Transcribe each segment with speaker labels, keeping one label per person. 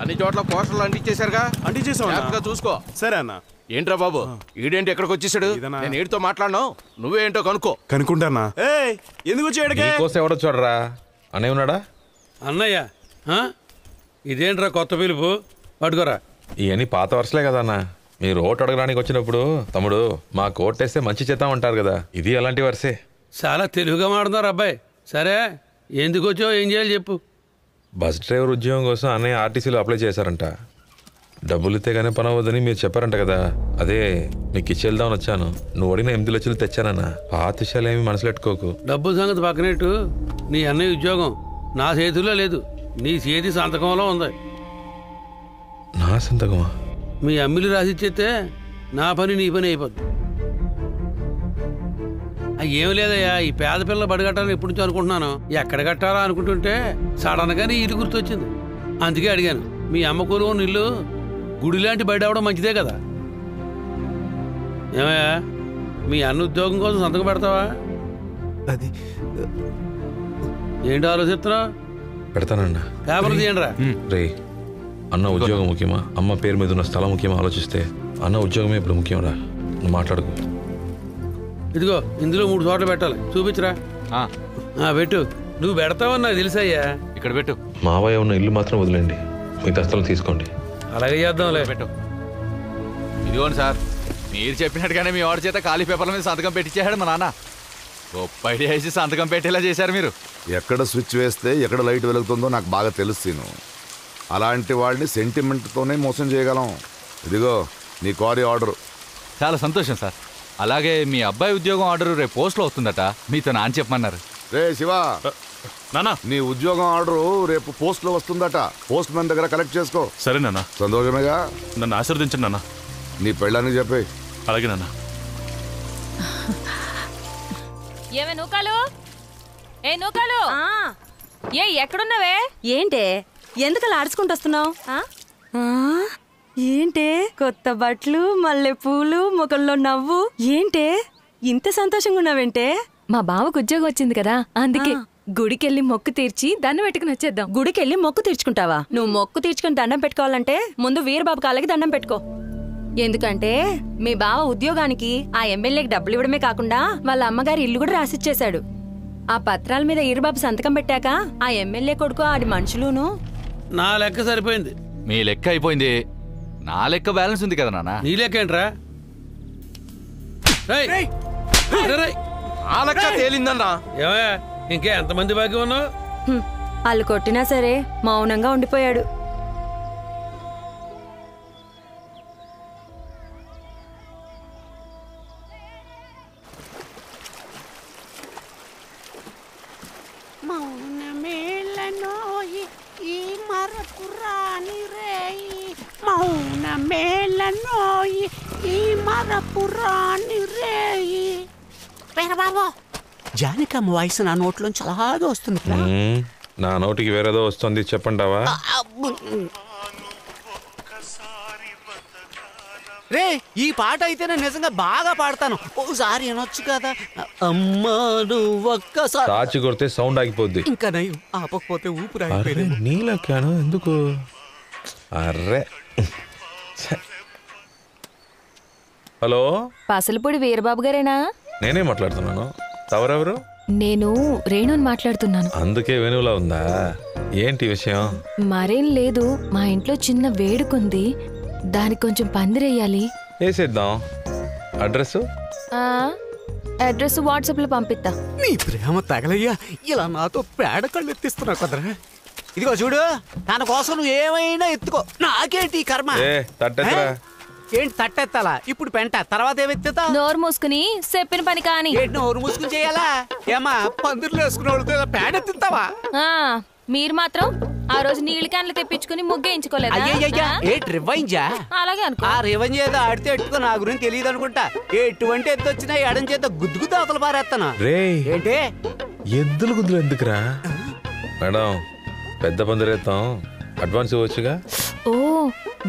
Speaker 1: అన్ని చోట్ల పోస్టర్లు అంటించేశారుగా?
Speaker 2: అంటించేసావు,
Speaker 1: చూసుకో.
Speaker 2: సరే అన్న.
Speaker 1: ఏంట్రా బాబు, ఈడేంటి ఎక్కడికి వచ్చేసాడు? నేను ఈడితో మాట్లాడను, నువ్వేంటో
Speaker 2: కనుక్కుంటానా? ఎందుకు వచ్చాడు?
Speaker 3: ఎవడో చూడరా, అన్నయ్య ఉన్నాడా?
Speaker 4: అన్నయ్య ఇదేంట్రా కొత్త పిలుపు? పట్టుకోరా.
Speaker 3: ఇవన్నీ పాత వరుసలే కదా అన్న. మీరు ఓటు అడగడానికి వచ్చినప్పుడు తమ్ముడు మాకు ఓటేస్తే మంచి చేద్దాం అంటారు కదా, ఇది అలాంటి వరుసే.
Speaker 4: చాలా తెలుగుగా మాడుతున్నారు అబ్బాయి. సరే ఎందుకు వచ్చావు, ఏం చేయాలి చెప్పు.
Speaker 3: బస్ డ్రైవర్ ఉద్యోగం కోసం అన్నయ్య ఆర్టీసీలో అప్లై చేశారంట. డబ్బులు ఇస్తే కానీ పని అవ్వదని మీరు చెప్పారంట కదా, అదే మీకు ఇచ్చేద్దామని వచ్చాను. నువ్వు అడిగిన 8 లక్షలు తెచ్చానన్న. పాత విషయాలు ఏమి మనసులో పెట్టుకోకు.
Speaker 4: డబ్బుల సంగతి పక్కనట్టు నీ అన్నయ్య ఉద్యోగం నా చేతుల్లో లేదు, నీ చేతి సంతకంలో ఉంది.
Speaker 3: నా సంతకమా?
Speaker 4: మీ అమ్మిలు రాసిచ్చేస్తే నా పని నీ పని అయిపోద్ది. ఏం లేదయ్యా, ఈ పేద పిల్లలు బడి కట్టాలని ఎప్పటి నుంచో అనుకుంటున్నాను. ఎక్కడ కట్టాలా అనుకుంటుంటే సడన్ గా నీ ఇల్లు గుర్తొచ్చింది. అందుకే అడిగాను. మీ అమ్మ కొలువున్న ఇల్లు గుడి లాంటి బయట అవడం మంచిదే కదా. ఏమయ్యా, మీ అన్న ఉద్యోగం కోసం సంతకం పెడతావా?
Speaker 2: అది
Speaker 4: ఏంటి ఆలోచిస్తున్నావు?
Speaker 3: పెడతానన్నా.
Speaker 4: పేపర్ తీయండి రా.
Speaker 3: రే, అన్న ఉద్యోగం ముఖ్యమా, అమ్మ పేరు మీద ఉన్న స్థలం ముఖ్యమా ఆలోచిస్తే అన్న ఉద్యోగమే ఇప్పుడు ముఖ్యం రా. నువ్వు మాట్లాడుకో.
Speaker 4: ఇదిగో ఇందులో 3 చోట్ల పెట్టాలి, చూపించరా. పెట్టు. నువ్వు పెడతావని నాకు తెలుసయ్యా.
Speaker 1: ఇక్కడ పెట్టు.
Speaker 3: మావయ్య ఉన్న ఇల్లు మాత్రం వదిలేండి, మిగతా స్థలం తీసుకోండి.
Speaker 4: అలాగే చేద్దాంలే.
Speaker 1: పెట్టు. ఇదిగోండి సార్, మీరు చెప్పినట్టుగానే మీ వాడి చేత ఖాళీ పేపర్ల మీద సంతకం పెట్టించేశాడు మా నాన్న. గొప్ప ఐడియా వేసి సంతకం పెట్టేలా చేశారు మీరు.
Speaker 5: ఎక్కడ స్విచ్ వేస్తే ఎక్కడ లైట్ వెలుగుతుందో నాకు బాగా తెలుసు. అలాంటి వాడిని సెంటిమెంట్తోనే మోసం చేయగలం. ఇదిగో నీ క్వారీ ఆర్డర్.
Speaker 1: చాలా సంతోషం సార్. అలాగే మీ అబ్బాయి ఉద్యోగం ఆర్డర్ రేపు పోస్ట్లో వస్తుందట, మీతో నాన్న చెప్పమన్నారు.
Speaker 5: రే శివా,
Speaker 2: నానా
Speaker 5: నీ ఉద్యోగం ఆర్డర్ రేపు పోస్ట్ లో వస్తుందట, పోస్ట్ మ్యాన్ దగ్గర కలెక్ట్ చేసుకో.
Speaker 2: సరే నాన్న.
Speaker 5: సంతోషమేగా?
Speaker 2: నన్ను ఆశీర్వదించండి నాన్న.
Speaker 5: నీ పెళ్ళానికి చెప్పే.
Speaker 2: అలాగే నాన్న.
Speaker 6: ఏమే నూకాలు, నూకాలు, ఎక్కడున్నావే?
Speaker 7: ఏంటే ఎందుకలా ఆడుచుకుంటూ వస్తున్నావు? ఏంటే కొత్త బట్టలు, మల్లె పూలు, ముఖంలో నవ్వు, ఏంటే ఇంత సంతోషంగా ఉన్నావేంటే?
Speaker 6: మా బావకు ఉద్యోగం వచ్చింది కదా, అందుకే గుడికెళ్ళి మొక్కు తీర్చి దండం పెట్టుకుని వచ్చేద్దాం.
Speaker 7: గుడికెళ్ళి మొక్కు తీర్చుకుంటావా? నువ్వు మొక్కు తీర్చుకుని దండం పెట్టుకోవాలంటే ముందు వీరబాబు కాళ్ళకి దండం పెట్టుకో. ఎందుకంటే మీ బావ ఉద్యోగానికి ఆ ఎమ్మెల్యేకి డబ్బులు ఇవ్వడమే కాకుండా వాళ్ళ అమ్మగారి ఇల్లు కూడా రాసిచ్చేశాడు. ఆ పత్రాల మీద వీరబాబు సంతకం పెట్టాక ఆ ఎమ్మెల్యే కొడుకు ఆడి మనుషులును.
Speaker 4: నా లెక్క సరిపోయింది.
Speaker 1: మీ లెక్క అయిపోయింది, నా లెక్క బ్యాలెన్స్ ఉంది కదా నాన్న.
Speaker 4: నీ లెక్క ఏంట్రా?
Speaker 1: ఆ లెక్క తేలిందన్నా.
Speaker 4: ఏమయ్యా, ఇంకా ఎంతమంది బాకీ ఉన్నావు?
Speaker 7: వాళ్ళు కొట్టినా సరే మౌనంగా ఉండిపోయాడు.
Speaker 8: జానికమ్మ వాయిస్ నా నోట్లోంచి అలాగే వస్తుంది.
Speaker 3: నా నోటికి వేరేదో వస్తుంది, చెప్పంటావా?
Speaker 8: రే, ఈ పాట అయితే నేను నిజంగా బాగా పాడతాను, ఓసారి వినొచ్చు కదా. అమ్మా నువ్వు ఒక్కసారి
Speaker 3: తాచి కొడితే సౌండ్ ఆగిపోద్ది.
Speaker 8: ఇంకా నయం ఆపకపోతే ఊపిరి ఆగిపోయింది.
Speaker 3: నీలకాను ఎందుకు? అర్రే. హలో,
Speaker 6: పాసలపూడి వీరబాబు గారేనా?
Speaker 3: నేనే మాట్లాడుతున్నాను. తవరెవరు?
Speaker 6: నేను రేణుని మాట్లాడుతున్నాను.
Speaker 3: అందుకే వేణువులా ఉందా? ఏంటి విషయం?
Speaker 6: మరేం లేదు, మా ఇంట్లో చిన్న వేడుకుంది, దానికి కొంచెం పందిరేయాలి.
Speaker 3: వేసేద్దాం. అడ్రస్
Speaker 6: వాట్సాప్ లో పంపిస్తా.
Speaker 8: నీ ప్రేమ తగలయ్యా, ఇలా నాతో పేడ కళ్ళు ఎత్తిస్తున్నావు కదరా. ఇదిగో చూడు, తన కోసం నువ్వు ఏమైనా ఎత్తుకో, నాకేంటి కర్మ. ఏంటి తట్టెత్తాలా? ఇప్పుడు పెంట, తర్వాత ఏమెత్తుతా?
Speaker 6: నోరు మూసుకుని చెప్పిన పని కాని.
Speaker 8: ఏంటి నోరు మూసుకుని చేయాలా? ఏమా పందిర్లు వేసుకునే వాళ్ళతో ఇలా పేడ ఎత్తుతావా?
Speaker 6: మీరు మాత్రం ఆ రోజు నీళ్ళ క్యాన్లు తెప్పించుకుని ముగ్గేయించుకోలేదు.
Speaker 8: రివైంజా?
Speaker 6: అలాగే అనుకో.
Speaker 8: ఆ రివైంజ్ ఏదో ఆడితే ఎట్టుకో, నా గురించి తెలియదు అనుకుంటా. ఎటువంటి ఎత్తు వచ్చినా ఎడం చేత గుద్దుగుద్దు అవతల పారేస్తాను. ఏంటి
Speaker 3: ఎద్దులు గుద్దులు ఎందుకురా మేడం? పెద్ద పందిరేస్తాం, అడ్వాన్స్ ఇవ్వచ్చుగా.
Speaker 6: ఓ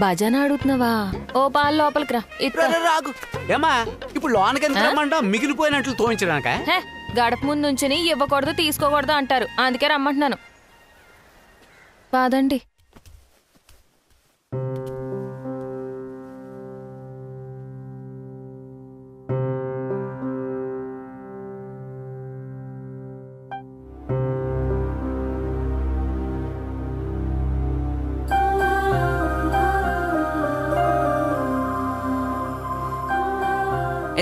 Speaker 6: భజన అడుగుతున్నావా? ఓ పాలు లోపలికి రా.
Speaker 8: రాగు ఏమా, ఇప్పుడు లోనకి ఎంత రమ్మంటావు? మిగిలిపోయినట్లు తోయించడానిక?
Speaker 6: గడప ముందు నుంచుని ఇవ్వకూడదు తీసుకోకూడదు అంటారు, అందుకే రమ్మంటున్నాను. పాదండి.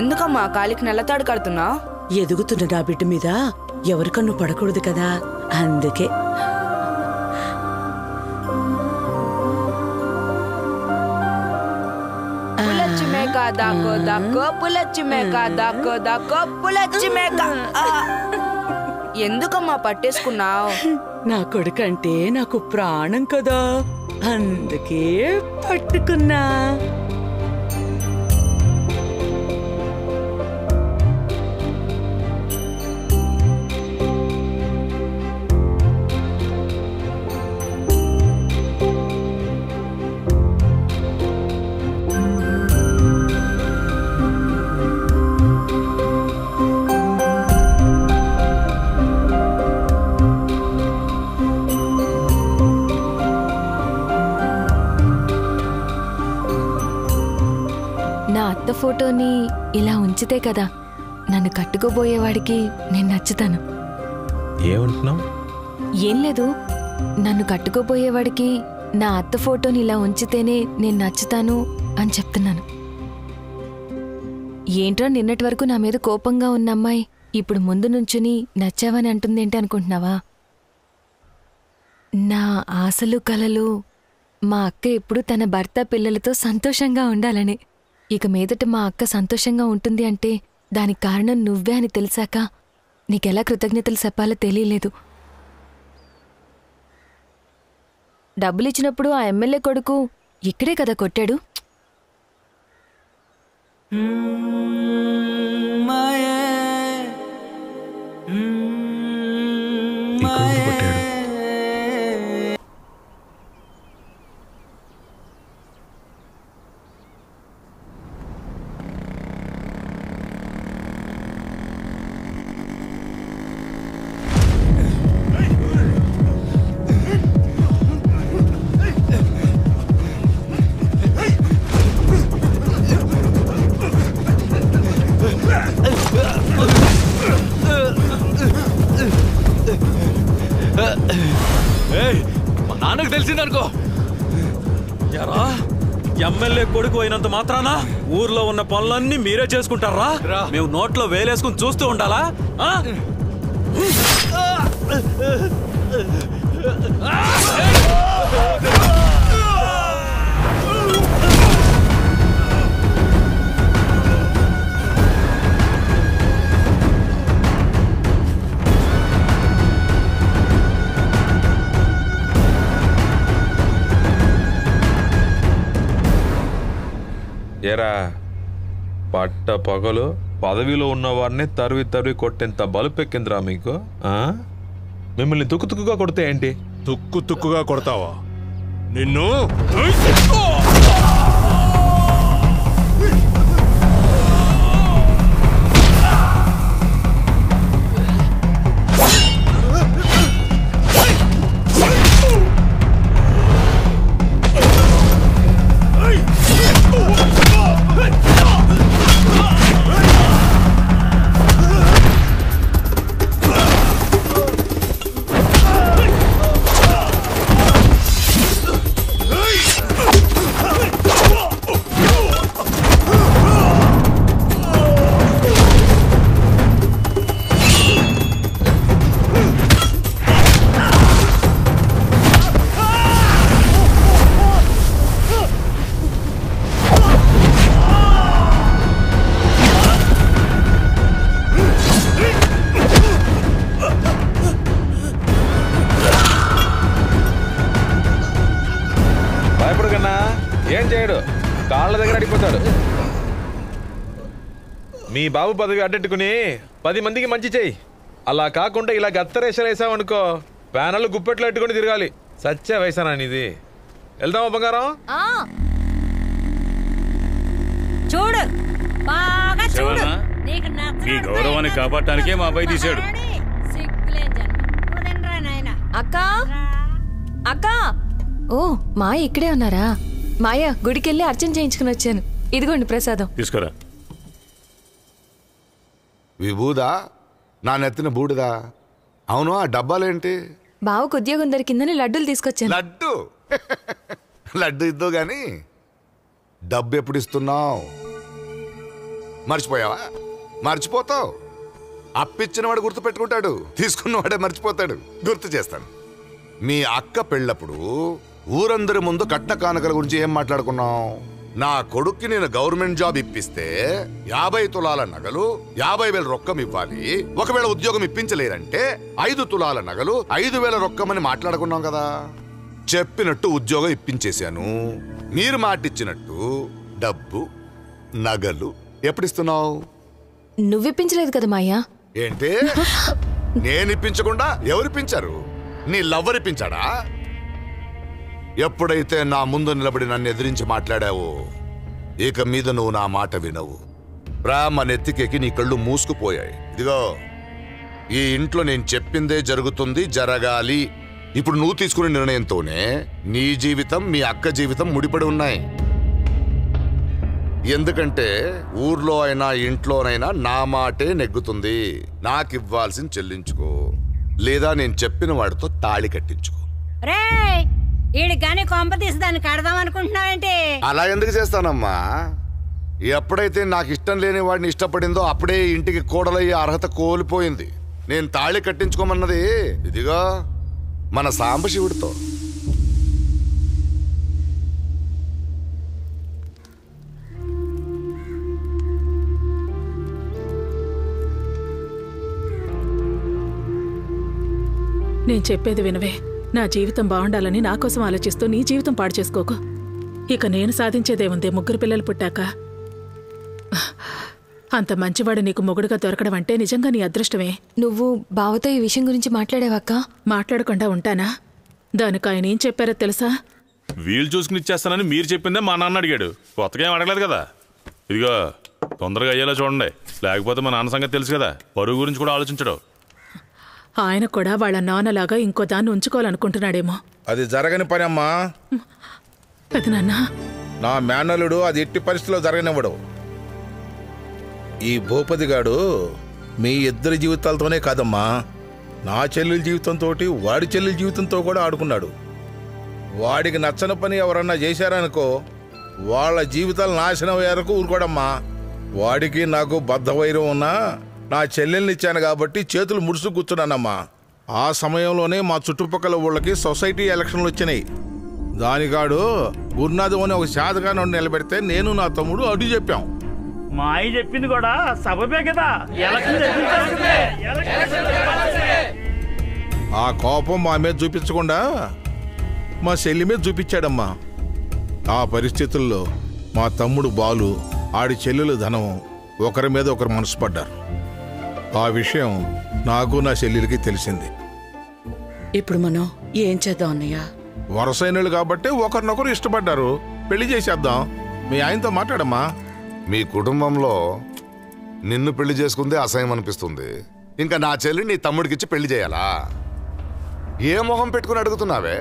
Speaker 9: ఎందుకమ్మా కాలికి నల్లతాడు కడుతున్నా?
Speaker 10: ఎదుగుతున్న నా బిడ్డ మీద ఎవరి కన్ను పడకూడదు కదా, అందుకే.
Speaker 9: పులచ్చి మేక దాక్కో దాక్కో, పులచ్చి మేక దాక్కో దాక్కో, పులచ్చి మేక. ఎందుకమ్మా పట్టేసుకున్నావు?
Speaker 10: నా కొడుకంటే నాకు ప్రాణం కదా, అందుకే పట్టుకున్నా.
Speaker 6: నా అత్త ఫోటోని ఇలా ఉంచితే కదా నన్ను కట్టుకోబోయేవాడికి నేను నచ్చుతాను.
Speaker 3: ఏమంటున్నావు?
Speaker 6: ఏం లేదు, నన్ను కట్టుకోబోయేవాడికి నా అత్త ఫోటోని ఇలా ఉంచితేనే నేను నచ్చుతాను అని చెప్తున్నాను. ఏంట్రా నిన్నటి వరకు నా మీద కోపంగా ఉన్న అమ్మాయి ఇప్పుడు ముందు నుంచుని నచ్చావని అంటుందేంటి అనుకుంటున్నావా? నా ఆశలు కలలు మా అక్క ఎప్పుడు తన భర్త పిల్లలతో సంతోషంగా ఉండాలని. ఇక మీదట మా అక్క సంతోషంగా ఉంటుంది అంటే దానికి కారణం నువ్వే అని తెలిసాక నీకెలా కృతజ్ఞతలు చెప్పాలో తెలియలేదు. డబ్బులిచ్చినప్పుడు ఆ ఎమ్మెల్యే కొడుకు ఇక్కడే కదా కొట్టాడు.
Speaker 1: మా నాన్నకు తెలిసిందనుకో.
Speaker 11: ఎరా ఎమ్మెల్యే కొడుకు అయినంత మాత్రాన ఊర్లో ఉన్న పనులన్నీ మీరే చేసుకుంటారా? మేము నోట్లో వేలేసుకుని చూస్తూ ఉండాలా?
Speaker 3: ఏరా పట్ట పగలు పదవిలో ఉన్నవారిని తరివి తరివి కొట్టేంత బలుపెక్కిందిరా మీకు? మిమ్మల్ని తుక్కు తుక్కుగా కొడితే ఏంటి?
Speaker 2: తుక్కు తుక్కుగా కొడతావా నిన్ను?
Speaker 3: ఏం చేయడు, కాళ్ళ దగ్గర అడిగిపోతాడు. మీ బాబు పదవి అడ్డెట్టుకుని 10 మందికి మంచి చెయ్యి. అలా కాకుండా ఇలా గత్తరేసలేసావనుకో ప్యానల్ గుప్పెట్లో పెట్టుకుని తిరగాలి. సచ్చే వయసానా నీది. వెళ్దామా బంగారం?
Speaker 12: చూడు బాగా చూడు.
Speaker 13: ఈ గౌరవాన్ని కాపాడటానికే మా అబ్బాయి తీశాడు.
Speaker 6: అక్క అక్క, ఓ మాయ ఇక్కడే ఉన్నారా? మాయ గుడికెళ్ళి అర్చన చేయించుకుని వచ్చాను. ఇదిగోండి ప్రసాదం.
Speaker 2: తీసుకురా.
Speaker 5: విభూదా? నా నెత్తిన బూడిదా? అవును, ఆ డబ్బాలేంటి?
Speaker 6: బావకు ఉద్యోగం దొరికిందని లడ్డూలు తీసుకొచ్చాను.
Speaker 5: లడ్డు లడ్డు ఇద్దో గాని డబ్బు ఎప్పుడు ఇస్తున్నావు? మర్చిపోయావా? మర్చిపోతావు. అప్పిచ్చినవాడు గుర్తు పెట్టుకుంటాడు, తీసుకున్నవాడే మర్చిపోతాడు. గుర్తు చేస్తాను. మీ అక్క పెళ్ళప్పుడు ఊరందరి ముందు కట్న కానుకల గురించి ఏం మాట్లాడుకున్నావు? నా కొడుక్కి నేను గవర్నమెంట్ జాబ్ ఇప్పిస్తే 50 తులాల నగలు 50,000 రొక్కం ఇవ్వాలి. ఒకవేళ ఉద్యోగం ఇప్పించలేరంటే 5 తులాల నగలు 5,000 రొక్కమని మాట్లాడుకున్నాం కదా. చెప్పినట్టు ఉద్యోగం ఇప్పించేశాను. మీరు మాటిచ్చినట్టు డబ్బు నగలు ఎప్పుడిస్తున్నావు?
Speaker 6: నువ్విప్పించలేదు కదా మాయా.
Speaker 5: ఏంటి? నేనిప్పించకుండా ఎవరిప్పించారు? నీ లవ్వర్ ఇప్పించాడా? ఎప్పుడైతే నా ముందు నిలబడి నన్ను ఎదిరించి మాట్లాడావో ఇక మీద నువ్వు నా మాట వినవు. ప్రేమ నెత్తికెక్కి నీ కళ్ళు మూసుకుపోయాయి. ఇదిగో, ఈ ఇంట్లో నేను చెప్పిందే జరుగుతుంది, జరగాలి. ఇప్పుడు నువ్వు తీసుకునే నిర్ణయంతోనే నీ జీవితం మీ అక్క జీవితం ముడిపడి ఉన్నాయి. ఎందుకంటే ఊర్లో అయినా ఇంట్లోనైనా నా మాటే నెగ్గుతుంది. నాకివ్వాల్సింది చెల్లించుకో, లేదా నేను చెప్పిన వాడితో తాళి కట్టించుకో.
Speaker 12: ఈడికి కొంప తీసి దాన్ని కడదాం అనుకుంటున్నావేంటి?
Speaker 5: అలా ఎందుకు చేస్తానమ్మా? ఎప్పుడైతే నాకు ఇష్టం లేని వాడిని ఇష్టపడిందో అప్పుడే ఇంటికి కోడలయ్యే అర్హత కోల్పోయింది. నేను తాళి కట్టించుకోమన్నది ఇదిగా మన సాంబశివుడితో.
Speaker 14: నేను చెప్పేది వినవే. నా జీవితం బాగుండాలని నా కోసం ఆలోచిస్తూ నీ జీవితం పాడు చేసుకోకు. ఇక నేను సాధించేదేముంది? 3 పిల్లలు పుట్టాక. అంత మంచివాడు నీకు మొగుడుగా దొరకడం అంటే నిజంగా నీ అదృష్టమే.
Speaker 6: నువ్వు బావతో ఈ విషయం గురించి మాట్లాడేవాక?
Speaker 14: మాట్లాడకుండా ఉంటానా? దానికి ఆయన ఏం చెప్పారో తెలుసా?
Speaker 15: వీళ్ళు చూసుకుని ఇచ్చేస్తానని మీరు చెప్పిందే మా నాన్న అడిగాడు. కొత్తగా ఏం అడగలేదు కదా. ఇదిగో తొందరగా అయ్యేలా చూడండి, లేకపోతే మా నాన్న సంగతి తెలుసు కదా, పరువు గురించి కూడా ఆలోచించడు.
Speaker 14: ఆయన కూడా వాళ్ళ నాన్నలాగా ఇంకో దాన్ని ఉంచుకోవాలనుకుంటున్నాడేమో.
Speaker 16: అది జరగని పని అమ్మా.
Speaker 14: పెదనాన్న,
Speaker 16: నా మేనల్లుడు అది ఎట్టి పరిస్థితిలో జరగనివ్వడు. ఈ భూపతిగాడు మీ ఇద్దరి జీవితాలతోనే కాదమ్మా, నా చెల్లెల జీవితంతో వాడి చెల్లెల జీవితంతో కూడా ఆడుకున్నాడు. వాడికి నచ్చని పని ఎవరన్నా చేశారనుకో వాళ్ళ జీవితాలు నాశనం అయ్యారకు ఊరుకోడమ్మా. వాడికి నాకు బద్ధవైరం ఉన్నా నా చెల్లెల్ని ఇచ్చాను కాబట్టి చేతులు ముడుసు కూర్చున్నానమ్మా. ఆ సమయంలోనే మా చుట్టుపక్కల ఊళ్ళకి సొసైటీ ఎలక్షన్లు వచ్చినాయి. దానికాడు గురునాథం అని ఒక శాతగాను నిలబెడితే నేను నా తమ్ముడు అడ్డు చెప్పాం.
Speaker 13: మా అయ్య చెప్పింది కూడా సబబే కదా.
Speaker 16: ఆ కోపం మా మీద చూపించకుండా మా చెల్లి మీద చూపించాడమ్మా. ఆ పరిస్థితుల్లో మా తమ్ముడు బాలు ఆడి చెల్లెలు ధనం ఒకరి మీద ఒకరు మనసు పడ్డారు. ఆ విషయం నాకు నా చెల్లెలికి తెలిసింది.
Speaker 10: ఇప్పుడు మనం ఏం చేద్దాం అన్నయ్య?
Speaker 16: వరసైనలు కాబట్టి ఒకరినొకరు ఇష్టపడ్డారు, పెళ్లి చేసేద్దాం. మీ ఆయనతో మాట్లాడమ్మా.
Speaker 5: మీ కుటుంబంలో నిన్ను పెళ్లి చేసుకుందే అసహ్యం అనిపిస్తుంది. ఇంకా నా చెల్లి నీ తమ్ముడికిచ్చి పెళ్లి చేయాలా? ఏ మొహం పెట్టుకుని అడుగుతున్నావే?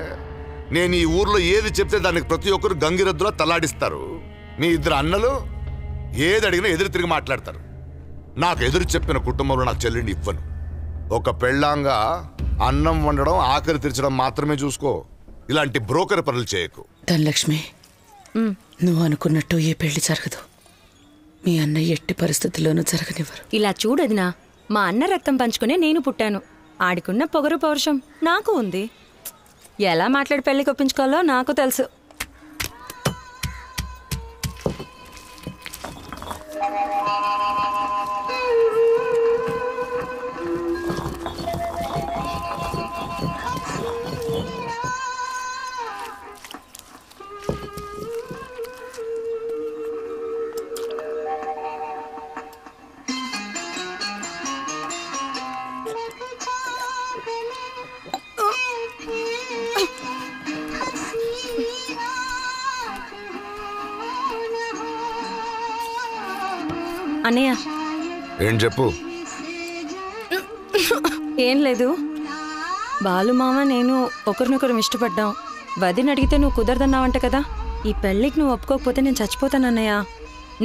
Speaker 5: నేను ఈ ఊర్లో ఏది చెప్తే దానికి ప్రతి ఒక్కరు గంగిరెద్దులా తలాడిస్తారు. మీ ఇద్దరు అన్నలు ఏది అడిగినా ఎదురు తిరిగి మాట్లాడతారు. నాకు ఎదురు చెప్పిన కుటుంబంలో నా చెల్లిని ఇవ్వను. ఒక పెళ్ళాంగా అన్నం వండడం ఆకలి తీర్చడం మాత్రమే చూసుకో. ఇలాంటి బ్రోకర్ పనులు చేయకు.
Speaker 10: ధనలక్ష్మి, నువ్వు అనుకున్నట్టు ఏ పెళ్లి జరగదు. మీ అన్నయ్య ఎట్టి పరిస్థితుల్లోనూ జరగనివ్వరు.
Speaker 7: ఇలా చూడదినా, మా అన్న రక్తం పంచుకునే నేను పుట్టాను. ఆడికున్న పొగరు పౌరుషం నాకు ఉంది. ఎలా మాట్లాడి పెళ్లి కొప్పించుకోవాలో నాకు తెలుసు. అన్నయ్య,
Speaker 5: ఏం చెప్పు?
Speaker 7: ఏం లేదు. బాలు మామ నేను ఒకరినొకరు ఇష్టపడ్డాం. వదిన అడిగితే నువ్వు కుదరదన్నావంట కదా. ఈ పెళ్ళికి నువ్వు ఒప్పుకోకపోతే నేను చచ్చిపోతానన్నయ్య.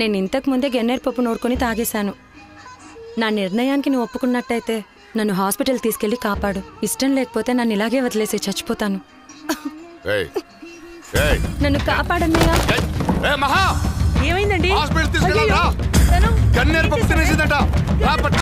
Speaker 7: నేను ఇంతకు ముందే గన్నేరు పప్పు నోడుకొని తాగేశాను. నా నిర్ణయానికి నువ్వు ఒప్పుకున్నట్టయితే నన్ను హాస్పిటల్ తీసుకెళ్లి కాపాడు. ఇష్టం లేకపోతే నన్ను ఇలాగే వదిలేసి చచ్చిపోతాను.
Speaker 5: ఏయ్,
Speaker 7: నన్ను కాపాడన్నయ్య.
Speaker 5: మహా,
Speaker 14: ఏమైందండి?
Speaker 5: హాస్పిటల్ తీసుకెళ్ళాలా? కన్నేరు పప్పు తినేసిందట